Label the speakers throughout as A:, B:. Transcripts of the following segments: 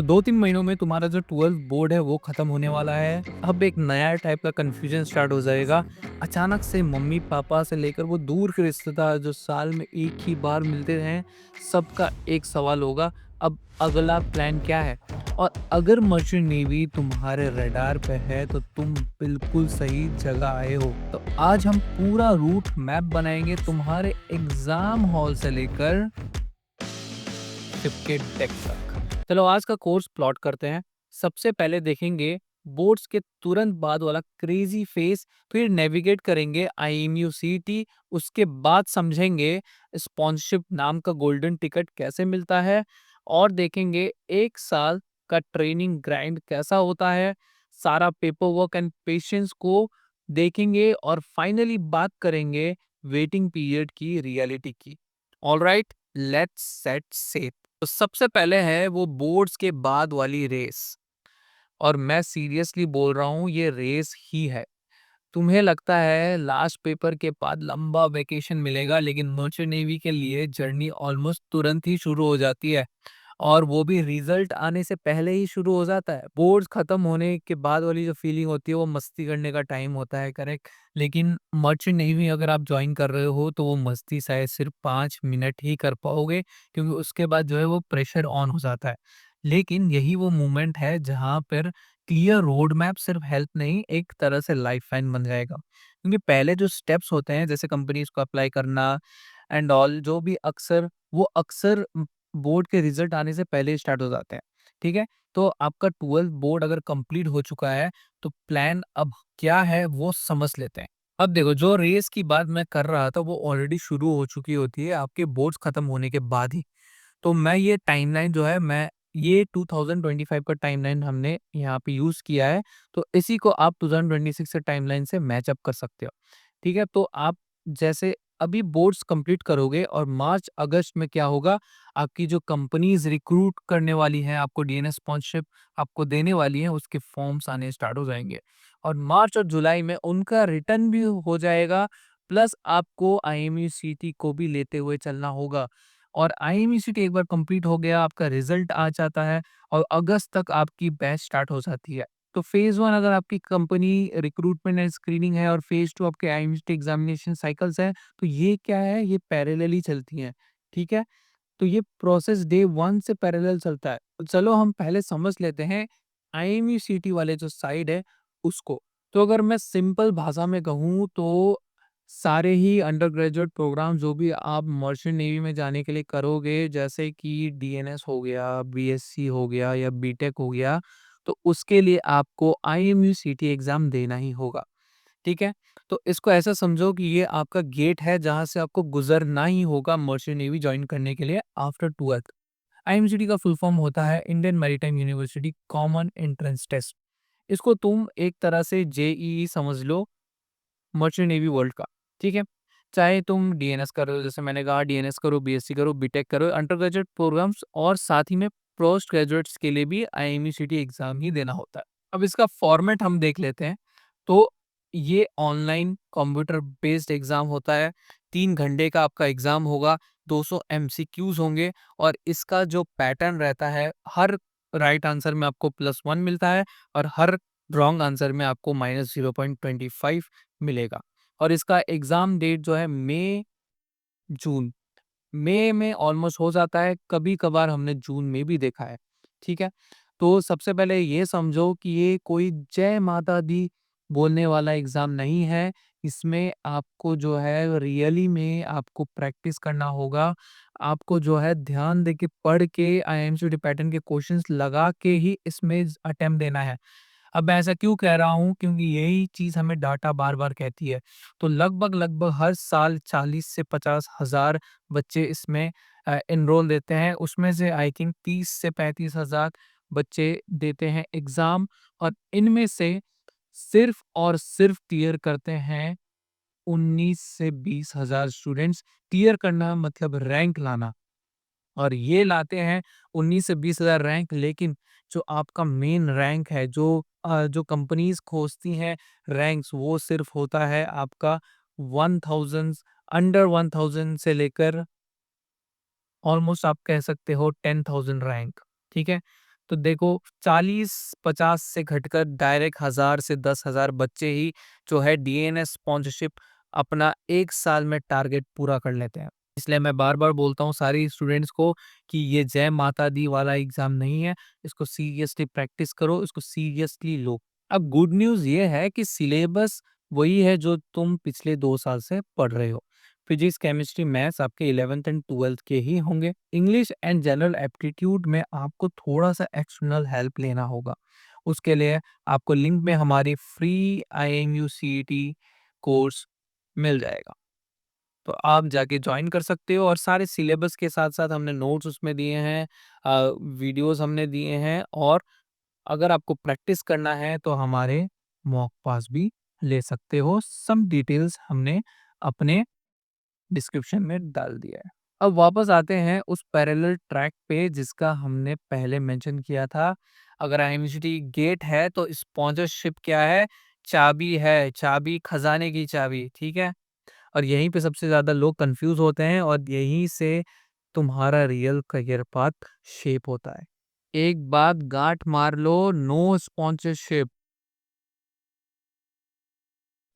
A: 2-3 महीनों में तुम्हारा जो 12th बोर्ड है वो खत्म होने वाला है। अब एक नया टाइप का कन्फ्यूजन स्टार्ट हो जाएगा। अचानक से मम्मी-पापा से लेकर वो दूर के रिश्तेदार जो साल में एक ही बार मिलते हैं, सबका एक सवाल होगा, अब अगला प्लान क्या है? और अगर मर्चेंट नेवी तुम्हारे रडार पे है तो तुम बिल्कुल सही जगह आए हो। तो आज हम पूरा रूट मैप बनाएँगे तुम्हारे एग्ज़ाम हॉल से लेकर शिप के डेक तक। चलो आज का कोर्स प्लॉट करते हैं। सबसे पहले देखेंगे बोर्ड्स के तुरंत बाद वाला क्रेजी फेस, फिर नेविगेट करेंगे आईएमयू सीटी, उसके बाद समझेंगे स्पॉन्सरशिप नाम का गोल्डन टिकट कैसे मिलता है और देखेंगे 1 साल का ट्रेनिंग ग्राइंड कैसा होता है, सारा पेपर वर्क एंड पेशेंस को देखेंगे और फाइनली बात करेंगे वेटिंग पीरियड की रियलिटी की। Alright, let's set set. तो सबसे पहले है वो बोर्ड्स के बाद वाली रेस, और मैं सीरियसली बोल रहा हूँ ये रेस ही है। तुम्हें लगता है लास्ट पेपर के बाद लंबा वेकेशन मिलेगा, लेकिन मर्चेंट नेवी के लिए जर्नी ऑलमोस्ट तुरंत ही शुरू हो जाती है, और वो भी रिजल्ट आने से पहले ही शुरू हो जाता है। बोर्ड्स खत्म होने के बाद वाली जो फीलिंग होती है वो मस्ती करने का टाइम होता है, करेक्ट। लेकिन मर्चेंट नेवी अगर आप ज्वाइन कर रहे हो तो वो मस्ती शायद सिर्फ 5 मिनट ही कर पाओगे, क्योंकि उसके बाद जो है वो प्रेशर ऑन हो जाता है। लेकिन यही वो मोमेंट है जहाँ पर क्लियर रोड मैप सिर्फ हेल्प नहीं, एक तरह से लाइफ लाइन बन जाएगा, क्योंकि पहले जो स्टेप्स होते हैं जैसे कंपनीज को अप्लाई करना एंड ऑल, जो भी अक्सर वो अक्सर बोर्ड के रिजल्ट आने से पहले ही स्टार्ट हो जाते हैं। ठीक है, तो आपका 12th बोर्ड अगर कंप्लीट हो चुका है तो प्लान अब क्या है वो समझ लेते हैं। अब देखो, जो रेस की बात मैं कर रहा था वो ऑलरेडी शुरू हो चुकी होती है आपके बोर्ड्स खत्म होने के बाद ही। तो मैं ये टाइमलाइन जो है, मैं ये 2025 का टाइमलाइन हमने यहाँ पे यूज़ किया है, तो इसी को आप 2026 के टाइमलाइन से मैच अप कर सकते हो। ठीक है? तो आप जैसे अभी बोर्ड्स कंप्लीट करोगे और मार्च-अगस्त में क्या होगा, आपकी जो कंपनीज़ रिक्रूट करने वाली हैं, आपको डीएनएस स्पॉन्सरशिप आपको देने वाली हैं, उसके फॉर्म्स आने स्टार्ट हो जाएँगे। और मार्च और जुलाई में उनका रिटर्न भी हो जाएगा, प्लस आपको आईएमयू-सीटी को भी लेते हुए चलना होगा। और आईएमयूसीटी एक बार कंप्लीट हो गया, आपका रिजल्ट आ जाता है और अगस्त तक आपकी बैच स्टार्ट हो जाती है। तो फेज़ 1 अगर आपकी कंपनी रिक्रूटमेंट एंड स्क्रीनिंग है और फेज़ 2 आपके आईएमयूसीटी एग्ज़ामिनेशन साइकिल्स हैं, तो ये क्या है, ये पैरेलली चलती हैं, ठीक है? तो ये प्रोसेस डे 1 से पैरेलल चलता है। तो चलो हम पहले समझ लेते हैं आईएमयूसीटी वाले जो साइड है उसको। तो अगर मैं सिंपल भाषा में कहूँ तो सारे ही अंडर ग्रेजुएट प्रोग्राम जो भी आप मर्चेंट नेवी में जाने के लिए करोगे, जैसे कि डीएनएस हो गया, बीएससी हो गया या बीटेक हो गया, तो उसके लिए आपको आईएमयूसीटी एग्ज़ाम देना ही होगा। ठीक है? तो इसको ऐसा समझो कि ये आपका गेट है जहाँ से आपको गुज़रना ही होगा मर्चेंट नेवी जॉइन करने के लिए आफ्टर 12th। आईएमसीटी का फुल फॉर्म होता है Indian maritime university common entrance test. इसको तुम एक तरह से जेईई समझ लो, मर्चेंट नेवी वर्ल्ड का, ठीक है? चाहे तुम डीएनएस कर रहे हो, जैसे मैंने कहा डीएनएस करो, बीएससी करो, बीटेक करो, अंडर ग्रेजुएट प्रोग्राम्स और साथ ही में पोस्ट ग्रेजुएट्स के लिए भी आईएमयूसीटी एग्ज़ाम ही देना होता है। अब इसका फॉर्मेट हम देख लेते हैं। तो ये ऑनलाइन कंप्यूटर बेस्ड एग्ज़ाम होता है। 3 घंटे का आपका एग्ज़ाम होगा, 200 एमसीक्यूज़ होंगे और इसका जो पैटर्न रहता है, हर राइट आंसर में आपको +1 मिलता है और हर रॉन्ग आंसर में आपको -0.25 मिलेगा। और इसका एग्ज़ाम डेट जो है जून मई में ऑलमोस्ट हो जाता है, कभी-कभार हमने जून में भी देखा है, ठीक है? तो सबसे पहले ये समझो कि ये कोई जय माता दी बोलने वाला एग्ज़ाम नहीं है, इसमें आपको जो है रियली में आपको प्रैक्टिस करना होगा, आपको जो है ध्यान देके पढ़ के आईएमसीटी पैटर्न के क्वेश्चंस लगा के ही इसमें अटेम्प्ट देना है। अब मैं ऐसा क्यों कह रहा हूँ? क्योंकि यही चीज़ हमें डाटा बार-बार कहती है। तो लगभग-लगभग हर साल 40 से 50 हज़ार बच्चे इसमें एनरोल देते हैं। उसमें से आई थिंक 30 से 35 हज़ार बच्चे देते हैं एग्ज़ाम, और इनमें से सिर्फ़ और सिर्फ़ क्लियर करते हैं 19 से 20 हज़ार स्टूडेंट्स। क्लियर करना मतलब रैंक लाना। और ये लाते हैं 19 से 20 हज़ार रैंक, लेकिन जो आपका मेन रैंक है, जो कंपनीज़ खोजती हैं रैंक्स, वो सिर्फ़ होता है आपका 1000, अंडर 1000 से लेकर ऑलमोस्ट आप कह सकते हो 10,000 रैंक, ठीक है? तो देखो 40-50 से घटकर डायरेक्ट 1000 से 10,000 बच्चे ही जो है डीएनएस स्पॉन्सरशिप अपना 1 साल में टारगेट पूरा कर लेते हैं। इसलिए मैं बार-बार बोलता हूँ सारी स्टूडेंट्स को कि ये जय माता दी वाला एग्ज़ाम नहीं है, इसको सीरियसली प्रैक्टिस करो, इसको सीरियसली लो। अब गुड न्यूज़ ये है कि सिलेबस वही है जो तुम पिछले 2 साल से पढ़ रहे हो। फिजिक्स, केमिस्ट्री, मैथ्स आपके 11th एंड 12th के ही होंगे। इंग्लिश एंड जनरल एप्टीट्यूड में आपको थोड़ा-सा एक्सटर्नल हेल्प लेना होगा। उसके लिए आपको लिंक में हमारी फ्री आईएमयू सीईटी कोर्स मिल जाएगा। तो आप जाके जॉइन कर सकते हो और सारे सिलेबस के साथ-साथ हमने नोट्स उसमें दिए हैं, वीडियोज़ हमने दिए हैं और अगर आपको प्रैक्टिस करना है तो हमारे मॉक पास भी ले सकते हो। सम डिटेल्स हमने अपने डिस्क्रिप्शन में डाल दिया है। अब वापस आते हैं उस पैरेलल ट्रैक पे जिसका हमने पहले मेंशन किया था। अगर आईएमसीटी गेट है तो स्पॉन्सरशिप क्या है? चाबी है, चाबी खजाने की चाबी, ठीक है? और यहीं पे सबसे ज़्यादा लोग कन्फ्यूज़ होते हैं और यहीं से तुम्हारा रियल करियर पाथ शेप होता है। एक बात गाँठ मार लो, no sponsorship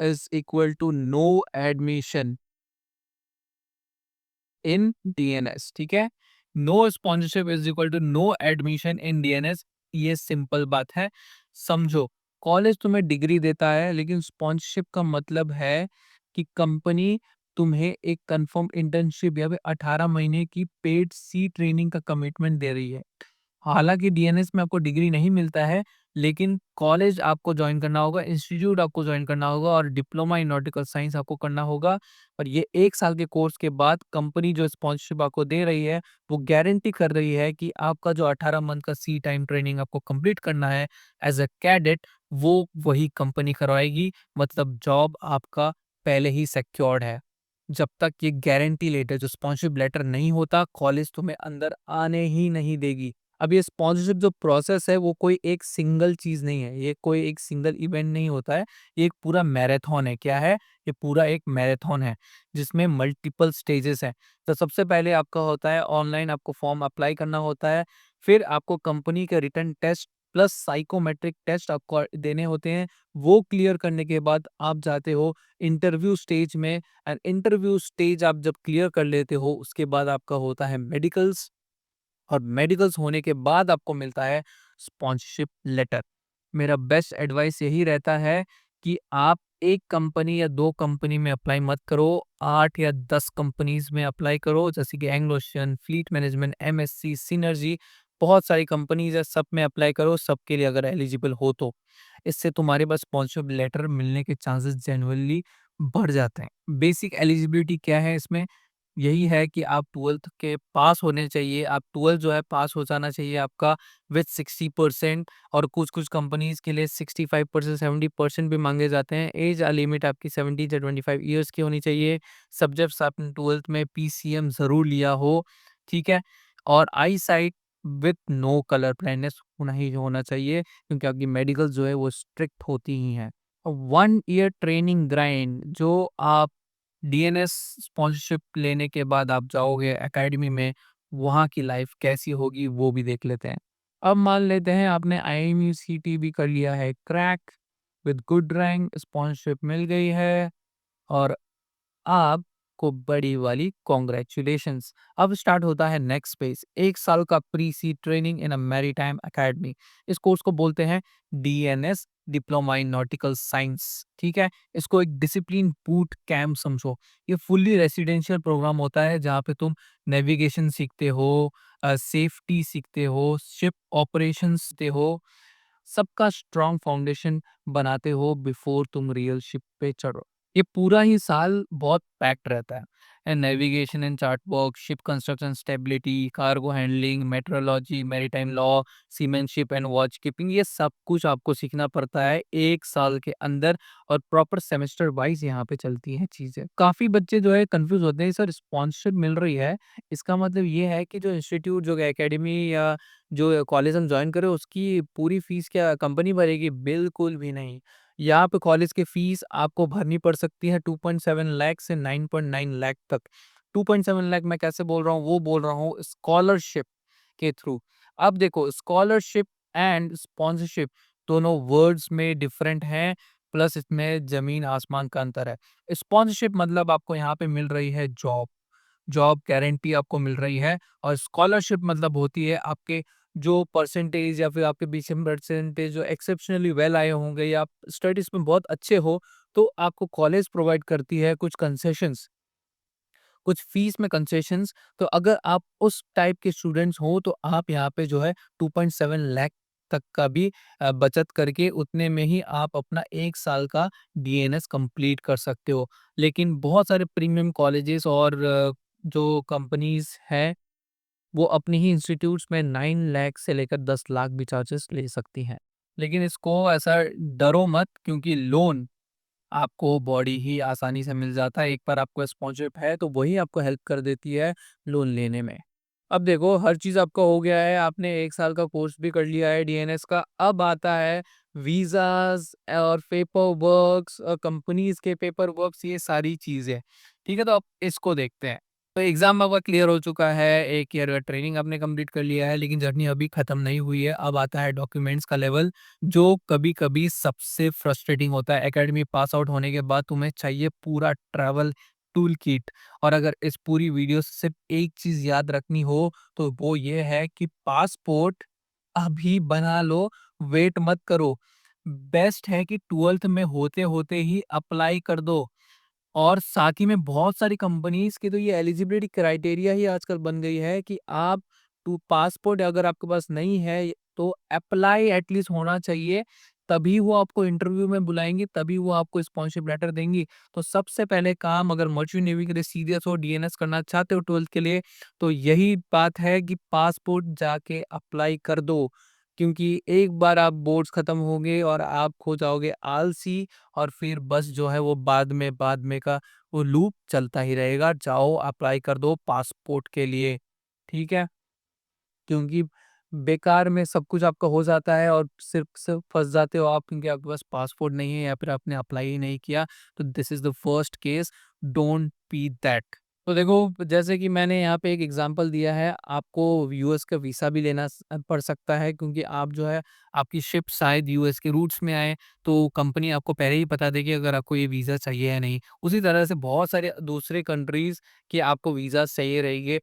A: is equal to no admission in DNS, ठीक है? No sponsorship is equal to no admission in DNS. ये सिंपल बात है, समझो। कॉलेज तुम्हें डिग्री देता है लेकिन स्पॉन्सरशिप का मतलब है कि कंपनी तुम्हें एक कंफर्म इंटर्नशिप या फिर 18 महीने की पेड सी ट्रेनिंग का कमिटमेंट दे रही है। हालाँकि डीएनएस में आपको डिग्री नहीं मिलता है, लेकिन कॉलेज आपको जॉइन करना होगा, इंस्टीट्यूट आपको जॉइन करना होगा और डिप्लोमा इन नॉटिकल साइंस आपको करना होगा। और ये 1 साल के कोर्स के बाद कंपनी जो स्पॉन्सरशिप आपको दे रही है, वो गारंटी कर रही है कि आपका जो 18 मंथ का सी टाइम ट्रेनिंग आपको कंप्लीट करना है एज़ अ कैडेट, वो वही कंपनी करवाएगी। मतलब जॉब आपका पहले ही सिक्योर्ड है। जब तक ये गारंटी लेटर जो स्पॉन्सरशिप लेटर नहीं होता, कॉलेज तुम्हें अंदर आने ही नहीं देगी। अब ये स्पॉन्सरशिप जो प्रोसेस है वो कोई एक सिंगल चीज़ नहीं है, ये कोई एक सिंगल इवेंट नहीं होता है, ये एक पूरा मैराथन है। क्या है? ये पूरा एक मैराथन है, जिसमें मल्टीपल स्टेजेस हैं। तो सबसे पहले आपका होता है ऑनलाइन आपको फॉर्म अप्लाई करना होता है, फिर आपको कंपनी के written test plus psychometric test आपको देने होते हैं। वो क्लियर करने के बाद आप जाते हो इंटरव्यू स्टेज में एंड इंटरव्यू स्टेज आप जब क्लियर कर लेते हो, उसके बाद आपका होता है मेडिकल्स और मेडिकल्स होने के बाद आपको मिलता है स्पॉन्सरशिप लेटर। मेरा बेस्ट एडवाइस यही रहता है कि आप एक कंपनी या 2 कंपनी में अप्लाई मत करो, 8 या 10 कंपनीज़ में अप्लाई करो, जैसे कि Anglo ocean, fleet management, MSc, synergy, बहुत सारी कंपनीज़ है, सब में अप्लाई करो, सबके लिए अगर एलिजिबल हो तो। इससे तुम्हारे पास स्पॉन्सरशिप लेटर मिलने के चांसेस जेन्युइनली बढ़ जाते हैं। बेसिक एलिजिबिलिटी क्या है इसमें? यही है कि आप 12th के पास होने चाहिए, आप 12th जो है पास हो जाना चाहिए आपका विथ 60% और कुछ-कुछ कंपनीज़ के लिए 65% 70% भी माँगे जाते हैं। ऐज लिमिट आपकी 17 से 25 इयर्स की होनी चाहिए। सब्जेक्ट्स आपने 12th में पीसीएम ज़रूर लिया हो, ठीक है? और eyesight with no colour blindness होना ही होना चाहिए क्योंकि आपकी मेडिकल जो है वो स्ट्रिक्ट होती ही हैं। 1 ईयर ट्रेनिंग ग्राइंड जो आप डीएनएस स्पॉन्सरशिप लेने के बाद आप जाओगे एकेडमी में, वहाँ की लाइफ कैसी होगी वो भी देख लेते हैं। अब मान लेते हैं आपने आईएमयूसीटी भी कर लिया है crack with good rank, sponsorship मिल गई है और आपको बड़ी वाली कॉन्ग्रेचुलेशंस। अब स्टार्ट होता है नेक्स्ट फेज, 1 साल का pre sea training in a maritime academy. इस कोर्स को बोलते हैं DNS, diploma in nautical science, ठीक है? इसको एक डिसिप्लिन बूट कैंप समझो। ये फुल्ली रेसिडेंशियल प्रोग्राम होता है जहाँ पे तुम नेविगेशन सीखते हो, सेफ्टी सीखते हो, शिप ऑपरेशंस सीखते हो, सबका स्ट्रॉन्ग फाउंडेशन बनाते हो बिफोर तुम रियल शिप पे चढ़ो। ये पूरा ही साल बहुत पैक्ड रहता है। Navigation and chart work, ship construction stability, cargo handling, metrology, maritime law, seamanship and watch keeping, ये सब कुछ आपको सीखना पड़ता है 1 साल के अंदर और प्रॉपर सेमेस्टर वाइज़ यहाँ पे चलती हैं चीज़ें। काफ़ी बच्चे जो है कन्फ्यूज़ होते हैं, सर स्पॉन्सरशिप मिल रही है, इसका मतलब ये है कि जो इंस्टीट्यूट, जो एकेडमी या जो कॉलेज हम जॉइन करें उसकी पूरी फीस क्या कंपनी भरेगी? बिल्कुल भी नहीं। यहाँ पे कॉलेज की फीस आपको भरनी पड़ सकती है 2.7 लाख से 9.9 लाख तक। 2.7 लाख मैं कैसे बोल रहा हूँ? वो बोल रहा हूँ स्कॉलरशिप के थ्रू। अब देखो स्कॉलरशिप एंड स्पॉन्सरशिप दोनों वर्ड्स में डिफरेंट हैं, प्लस इसमें ज़मीन आसमान का अंतर है। स्पॉन्सरशिप मतलब आपको यहाँ पे मिल रही है जॉब, जॉब गारंटी आपको मिल रही है, और स्कॉलरशिप मतलब होती है आपके जो परसेंटेज या फिर आपके पीछे परसेंटेज जो एक्सेप्शनली वेल आए होंगे या आप स्टडीज़ में बहुत अच्छे हो, तो आपको कॉलेज प्रोवाइड करती है कुछ कंसेशंस, कुछ फीस में कंसेशंस। तो अगर आप उस टाइप के स्टूडेंट्स हो तो आप यहाँ पे जो है 2.7 लाख तक का भी बचत करके उतने में ही आप अपना 1 साल का डीएनएस कंप्लीट कर सकते हो। लेकिन बहुत सारे प्रीमियम कॉलेजेस और जो कंपनीज़ हैं, वो अपनी ही इंस्टीट्यूट्स में 9 लाख से लेकर 10 लाख भी चार्जेस ले सकती हैं। लेकिन इसको ऐसा डरो मत, क्योंकि लोन आपको बॉडी ही आसानी से मिल जाता है। एक बार आपको स्पॉन्सरशिप है तो वही आपको हेल्प कर देती है लोन लेने में। अब देखो हर चीज़ आपका हो गया है, आपने 1 साल का कोर्स भी कर लिया है डीएनएस का, अब आता है वीज़ाज़ और पेपर वर्क्स और कंपनीज़ के पेपर वर्क्स, ये सारी चीज़ें। ठीक है? तो अब इसको देखते हैं। तो एग्ज़ाम आपका क्लियर हो चुका है, 1 ईयर का ट्रेनिंग आपने कंप्लीट कर लिया है, लेकिन जर्नी अभी खत्म नहीं हुई है। अब आता है डॉक्यूमेंट्स का लेवल, जो कभी-कभी सबसे फ्रस्ट्रेटिंग होता है। एकेडमी पास आउट होने के बाद तुम्हें चाहिए पूरा ट्रैवल टूल किट, और अगर इस पूरी वीडियो से सिर्फ एक चीज़ याद रखनी हो, तो वो ये है कि पासपोर्ट अभी बना लो, वेट मत करो। बेस्ट है कि 12th में होते-होते ही अप्लाई कर दो। और साथ ही में बहुत सारी कंपनीज़ की तो ये एलिजिबिलिटी क्राइटेरिया ही आजकल बन गई है कि आप टू पासपोर्ट अगर आपके पास नहीं है तो अप्लाई एटलीस्ट होना चाहिए, तभी वो आपको इंटरव्यू में बुलाएँगी, तभी वो आपको स्पॉन्सरशिप लेटर देंगी। तो सबसे पहले काम, अगर मर्चेंट नेवी के लिए सीरियस हो, डीएनएस करना चाहते हो 12th के लिए, तो यही बात है कि पासपोर्ट जाके अप्लाई कर दो। क्योंकि एक बार आप बोर्ड्स खत्म होंगे और आप हो जाओगे आलसी, और फिर बस जो है वो बाद में का वो लूप चलता ही रहेगा। जाओ अप्लाई कर दो पासपोर्ट के लिए, ठीक है? क्योंकि बेकार में सब कुछ आपका हो जाता है और सिर्फ फँस जाते हो आप, क्योंकि आपके पास पासपोर्ट नहीं है या फिर आपने अप्लाई ही नहीं किया। तो this is the first case, don't be that. तो देखो जैसे कि मैंने यहाँ पे एक एग्ज़ाम्पल दिया है, आपको यूएस का वीज़ा भी लेना पड़ सकता है, क्योंकि आप जो है आपकी शिप शायद यूएस के रूट्स में आए, तो कंपनी आपको पहले ही बता देगी अगर आपको ये वीज़ा चाहिए या नहीं। उसी तरह से बहुत सारे दूसरे कंट्रीज़ के आपको वीज़ा चाहिए रहेंगे।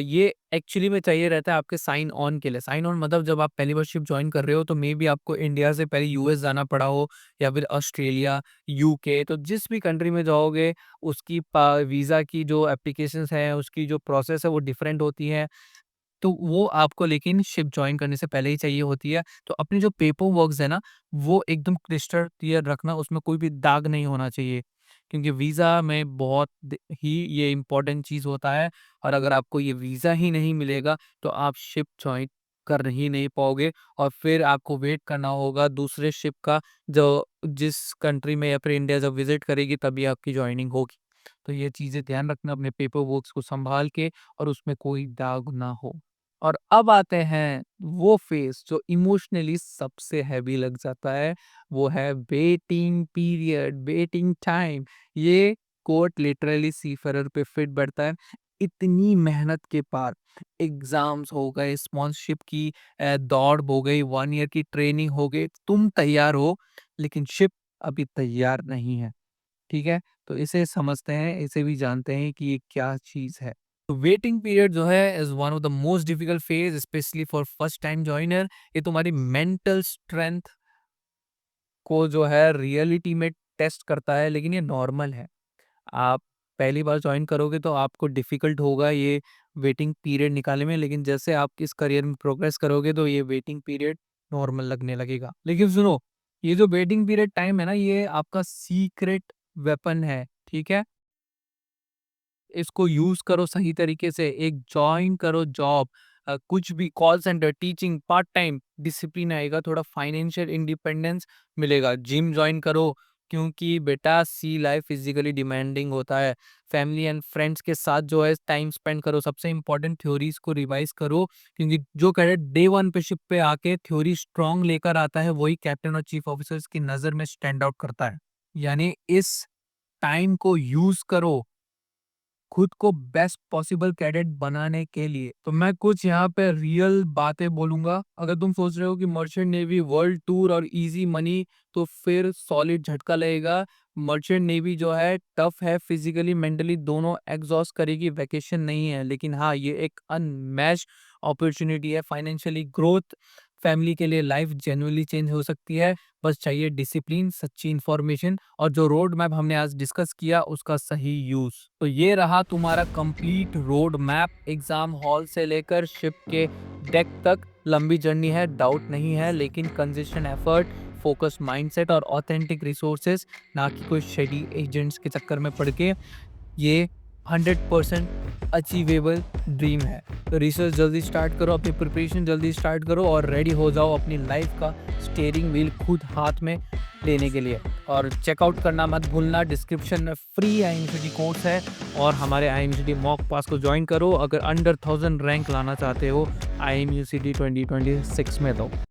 A: ये एक्चुअली में चाहिए रहता है आपके साइन ऑन के लिए। साइन ऑन मतलब जब आप पहली बार शिप जॉइन कर रहे हो, तो मे बी आपको इंडिया से पहले यूएस जाना पड़ा हो या फिर ऑस्ट्रेलिया, यूके, तो जिस भी कंट्री में जाओगे उसकी वीज़ा की जो एप्लीकेशंस हैं, उसकी जो प्रोसेस है वो डिफरेंट होती है। तो वो आपको लेकिन शिप जॉइन करने से पहले ही चाहिए होती है। तो अपनी जो पेपर वर्क्स है ना, वो एकदम क्रिस्टल क्लियर रखना, उसमें कोई भी दाग नहीं होना चाहिए। क्योंकि वीज़ा में बहुत ही ये इम्पोर्टेंट चीज़ होता है, और अगर आपको ये वीज़ा ही नहीं मिलेगा, तो आप शिप जॉइन कर ही नहीं पाओगे, और फिर आपको वेट करना होगा दूसरे शिप का, जो जिस कंट्री में या फिर इंडिया जब विज़िट करेगी तभी आपकी जॉइनिंग होगी। तो ये चीज़ें ध्यान रखना अपने पेपर वर्क्स को सँभाल के, और उसमें कोई दाग ना हो। और अब आते हैं वो फेज़ जो इमोशनली सबसे हेवी लग जाता है, वो है वेटिंग पीरियड, वेटिंग टाइम। ये कोट लिटरली सीफरर पे फिट बैठता है। इतनी मेहनत के बाद एग्ज़ाम्स हो गए, स्पॉन्सरशिप की दौड़ हो गई, 1 ईयर की ट्रेनिंग हो गई, तुम तैयार हो, लेकिन शिप अभी तैयार नहीं है। ठीक है? तो इसे समझते हैं, इसे भी जानते हैं कि ये क्या चीज़ है। तो वेटिंग पीरियड जो है is one of the most difficult phase specially for first time joiner. ये तुम्हारी मेंटल स्ट्रेंथ को जो है रियलिटी में टेस्ट करता है, लेकिन ये नॉर्मल है। आप पहली बार जॉइन करोगे तो आपको डिफिकल्ट होगा ये वेटिंग पीरियड निकालने में, लेकिन जैसे आप इस करियर में प्रोग्रेस करोगे तो ये वेटिंग पीरियड नॉर्मल लगने लगेगा। लेकिन सुनो, ये जो वेटिंग पीरियड टाइम है ना, ये आपका सीक्रेट वेपन है, ठीक है? इसको यूज़ करो सही तरीके से, एक जॉइन करो जॉब, कुछ भी call centre, teaching, part time, discipline आएगा, थोड़ा फाइनेंशियल इंडिपेंडेंस मिलेगा। जिम जॉइन करो, क्योंकि बेटा सी लाइफ फिज़िकली डिमांडिंग होता है। फैमिली एंड फ्रेंड्स के साथ जो है टाइम स्पेंड करो, सबसे इम्पोर्टेंट थ्योरीज़ को रिवाइज़ करो, क्योंकि जो कैडेट डे 1 पे शिप पे आके थ्योरी स्ट्रॉन्ग लेकर आता है, वही कैप्टन और चीफ ऑफिसर्स की नज़र में स्टैंड आउट करता है। यानी इस टाइम को यूज़ करो। खुद को बेस्ट पॉसिबल कैडेट बनाने के लिए। तो मैं कुछ यहाँ पे रियल बातें बोलूँगा। अगर तुम सोच रहे हो कि मर्चेंट नेवी वर्ल्ड टूर और ईज़ी मनी, तो फिर सॉलिड झटका लगेगा। मर्चेंट नेवी जो है टफ है, फिज़िकली, मेंटली दोनों एग्ज़ॉस्ट करेगी, वैकेशन नहीं है। लेकिन हाँ, ये एक अनमैच्ड अपॉर्च्युनिटी है, फाइनेंशियली ग्रोथ, फैमिली के लिए लाइफ जेन्युइनली चेंज हो सकती है। बस चाहिए डिसिप्लिन, सच्ची इन्फॉर्मेशन और जो रोड मैप हमने आज डिस्कस किया उसका सही यूज़। तो ये रहा तुम्हारा complete road map, exam hall से लेकर शिप के डेक तक। लंबी जर्नी है, डाउट नहीं है, लेकिन कंसिस्टेंट एफर्ट, फोकस माइंडसेट और ऑथेंटिक रिसोर्सेज, ना कि कोई शेडी एजेंट्स के चक्कर में पड़ के, ये 100% अचीवेबल ड्रीम है। तो रिसर्च जल्दी स्टार्ट करो, अपनी प्रिपरेशन जल्दी स्टार्ट करो और रेडी हो जाओ अपनी लाइफ का स्टीयरिंग व्हील खुद हाथ में लेने के लिए। और चेकआउट करना मत भूलना, डिस्क्रिप्शन में फ्री आईएमसीटी कोर्स है और हमारे आईएमसीटी मॉक पास को ज्वाइन करो अगर अंडर 1000 रैंक लाना चाहते हो आईएमयूसीटी 2026 में। तो